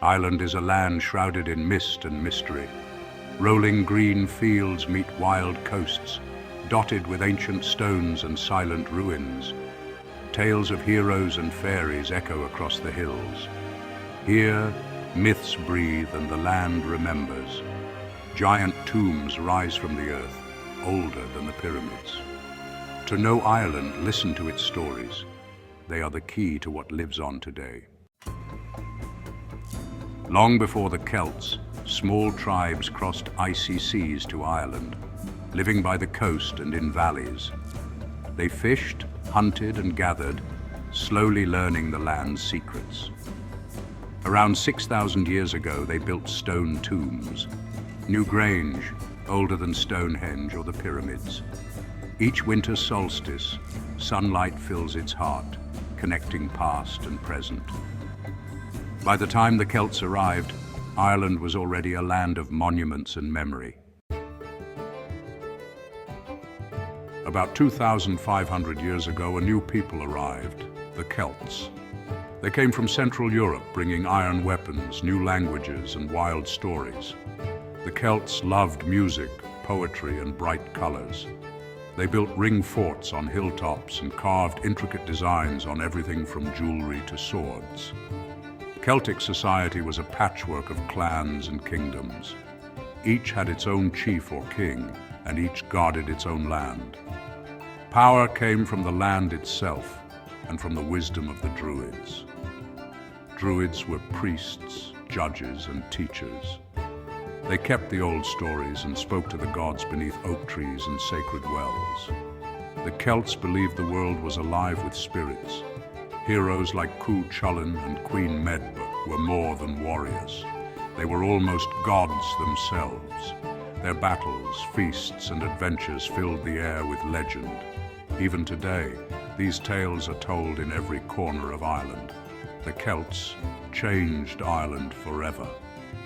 Ireland is a land shrouded in mist and mystery. Rolling green fields meet wild coasts, dotted with ancient stones and silent ruins. Tales of heroes and fairies echo across the hills. Here, myths breathe and the land remembers. Giant tombs rise from the earth, older than the pyramids. To know Ireland, listen to its stories. They are the key to what lives on today. Long before the Celts, small tribes crossed icy seas to Ireland, living by the coast and in valleys. They fished, hunted and gathered, slowly learning the land's secrets. Around 6,000 years ago, they built stone tombs. New Grange, older than Stonehenge or the pyramids. Each winter solstice, sunlight fills its heart, connecting past and present. By the time the Celts arrived, Ireland was already a land of monuments and memory. About 2,500 years ago, a new people arrived, the Celts. They came from Central Europe, bringing iron weapons, new languages, and wild stories. The Celts loved music, poetry, and bright colors. They built ring forts on hilltops and carved intricate designs on everything from jewelry to swords. Celtic society was a patchwork of clans and kingdoms. Each had its own chief or king, and each guarded its own land. Power came from the land itself and from the wisdom of the Druids. Druids were priests, judges, and teachers. They kept the old stories and spoke to the gods beneath oak trees and sacred wells. The Celts believed the world was alive with spirits. Heroes like Cú Chulainn and Queen Medb were more than warriors. They were almost gods themselves. Their battles, feasts, and adventures filled the air with legend. Even today, these tales are told in every corner of Ireland. The Celts changed Ireland forever.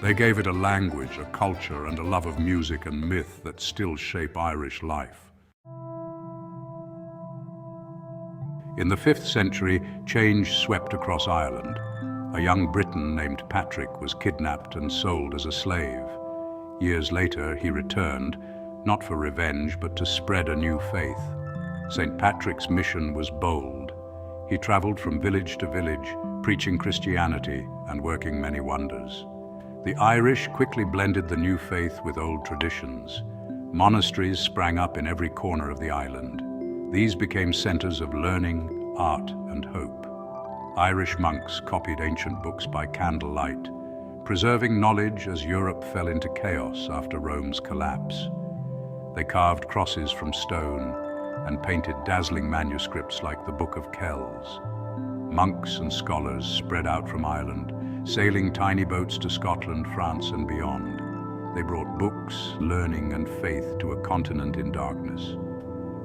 They gave it a language, a culture, and a love of music and myth that still shape Irish life. In the 5th century, change swept across Ireland. A young Briton named Patrick was kidnapped and sold as a slave. Years later, he returned, not for revenge, but to spread a new faith. St. Patrick's mission was bold. He traveled from village to village, preaching Christianity and working many wonders. The Irish quickly blended the new faith with old traditions. Monasteries sprang up in every corner of the island. These became centers of learning, art, and hope. Irish monks copied ancient books by candlelight, preserving knowledge as Europe fell into chaos after Rome's collapse. They carved crosses from stone and painted dazzling manuscripts like the Book of Kells. Monks and scholars spread out from Ireland, sailing tiny boats to Scotland, France, and beyond. They brought books, learning, and faith to a continent in darkness.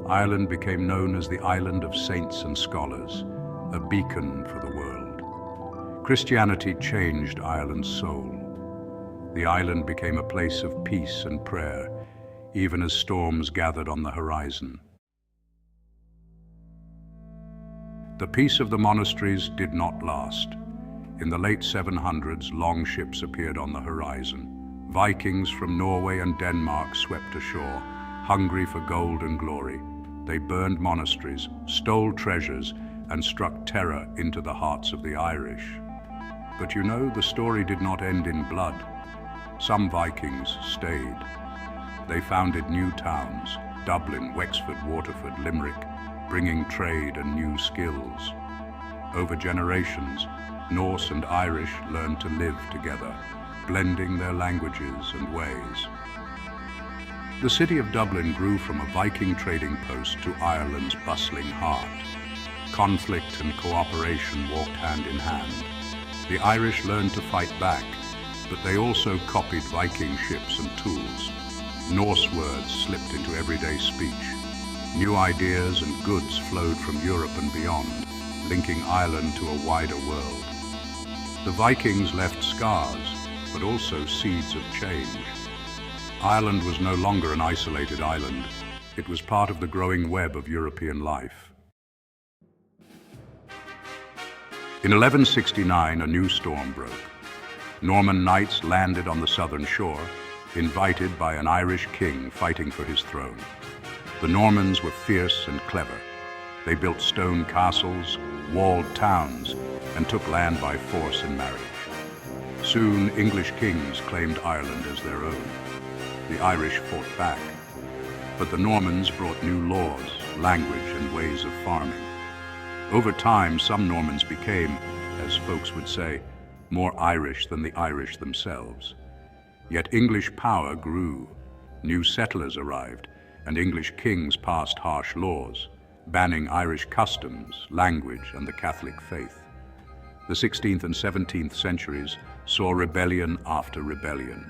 Ireland became known as the Island of Saints and Scholars, a beacon for the world. Christianity changed Ireland's soul. The island became a place of peace and prayer, even as storms gathered on the horizon. The peace of the monasteries did not last. In the late 700s, longships appeared on the horizon. Vikings from Norway and Denmark swept ashore, hungry for gold and glory. They burned monasteries, stole treasures, and struck terror into the hearts of the Irish. But you know, the story did not end in blood. Some Vikings stayed. They founded new towns, Dublin, Wexford, Waterford, Limerick, bringing trade and new skills. Over generations, Norse and Irish learned to live together, blending their languages and ways. The city of Dublin grew from a Viking trading post to Ireland's bustling heart. Conflict and cooperation walked hand in hand. The Irish learned to fight back, but they also copied Viking ships and tools. Norse words slipped into everyday speech. New ideas and goods flowed from Europe and beyond, linking Ireland to a wider world. The Vikings left scars, but also seeds of change. Ireland was no longer an isolated island. It was part of the growing web of European life. In 1169, a new storm broke. Norman knights landed on the southern shore, invited by an Irish king fighting for his throne. The Normans were fierce and clever. They built stone castles, walled towns, and took land by force and marriage. Soon, English kings claimed Ireland as their own. The Irish fought back, but the Normans brought new laws, language, and ways of farming. Over time, some Normans became, as folks would say, more Irish than the Irish themselves. Yet English power grew. New settlers arrived, and English kings passed harsh laws, banning Irish customs, language, and the Catholic faith. The 16th and 17th centuries saw rebellion after rebellion.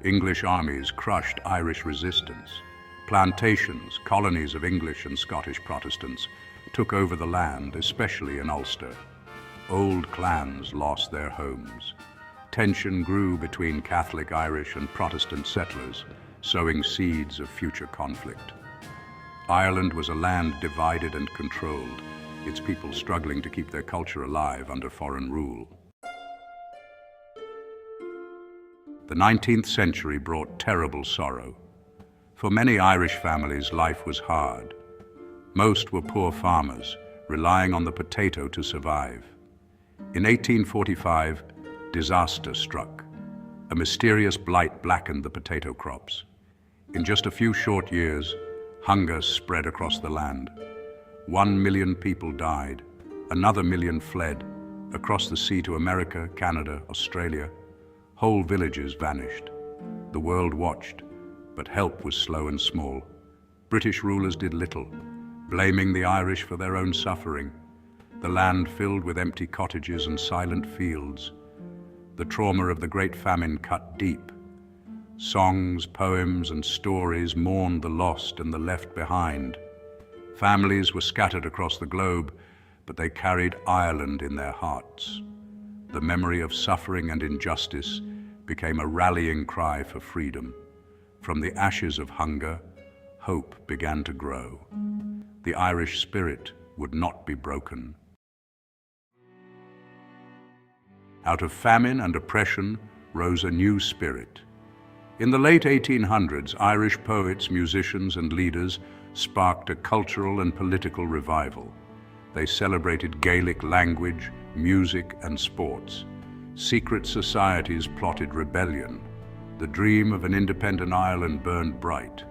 English armies crushed Irish resistance. Plantations, colonies of English and Scottish Protestants, took over the land, especially in Ulster. Old clans lost their homes. Tension grew between Catholic Irish and Protestant settlers, sowing seeds of future conflict. Ireland was a land divided and controlled, its people struggling to keep their culture alive under foreign rule. The 19th century brought terrible sorrow. For many Irish families, life was hard. Most were poor farmers, relying on the potato to survive. In 1845, disaster struck. A mysterious blight blackened the potato crops. In just a few short years, hunger spread across the land. 1 million people died. Another million fled across the sea to America, Canada, Australia. Whole villages vanished. The world watched, but help was slow and small. British rulers did little, blaming the Irish for their own suffering. The land filled with empty cottages and silent fields. The trauma of the Great Famine cut deep. Songs, poems, and stories mourned the lost and the left behind. Families were scattered across the globe, but they carried Ireland in their hearts. The memory of suffering and injustice became a rallying cry for freedom. From the ashes of hunger, hope began to grow. The Irish spirit would not be broken. Out of famine and oppression rose a new spirit. In the late 1800s, Irish poets, musicians, and leaders sparked a cultural and political revival. They celebrated Gaelic language, music, and sports. Secret societies plotted rebellion. The dream of an independent Ireland burned bright.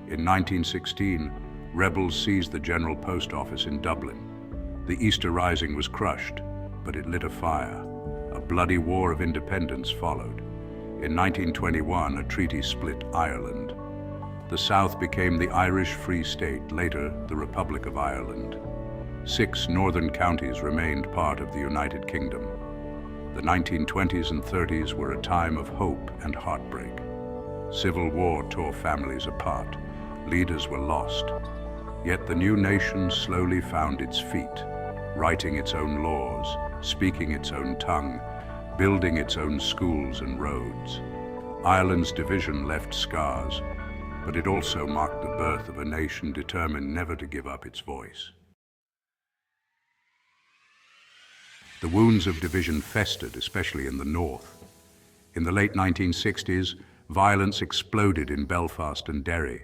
In 1916, rebels seized the General Post Office in Dublin. The Easter Rising was crushed, but it lit a fire. A bloody war of independence followed. In 1921, a treaty split Ireland. The South became the Irish Free State, later the Republic of Ireland. 6 northern counties remained part of the United Kingdom. The 1920s and 30s were a time of hope and heartbreak. Civil war tore families apart. Leaders were lost. Yet the new nation slowly found its feet, writing its own laws, speaking its own tongue, building its own schools and roads. Ireland's division left scars, but it also marked the birth of a nation determined never to give up its voice. The wounds of division festered, especially in the north. In the late 1960s, violence exploded in Belfast and Derry.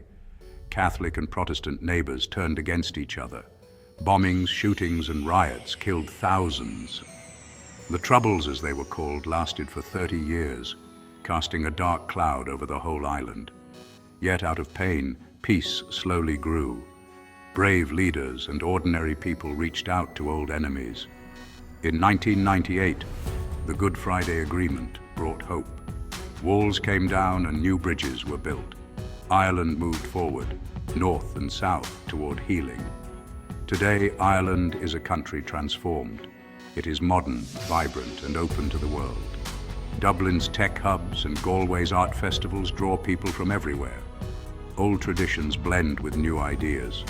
Catholic and Protestant neighbors turned against each other. Bombings, shootings, and riots killed thousands. The Troubles, as they were called, lasted for 30 years, casting a dark cloud over the whole island. Yet out of pain, peace slowly grew. Brave leaders and ordinary people reached out to old enemies. In 1998, the Good Friday Agreement brought hope. Walls came down and new bridges were built. Ireland moved forward, north and south, toward healing. Today, Ireland is a country transformed. It is modern, vibrant, and open to the world. Dublin's tech hubs and Galway's art festivals draw people from everywhere. Old traditions blend with new ideas.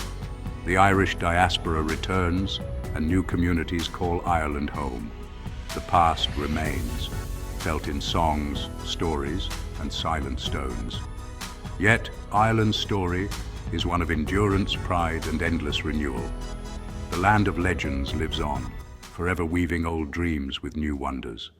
The Irish diaspora returns, and new communities call Ireland home. The past remains, felt in songs, stories, and silent stones. Yet, Ireland's story is one of endurance, pride, and endless renewal. The land of legends lives on, forever weaving old dreams with new wonders.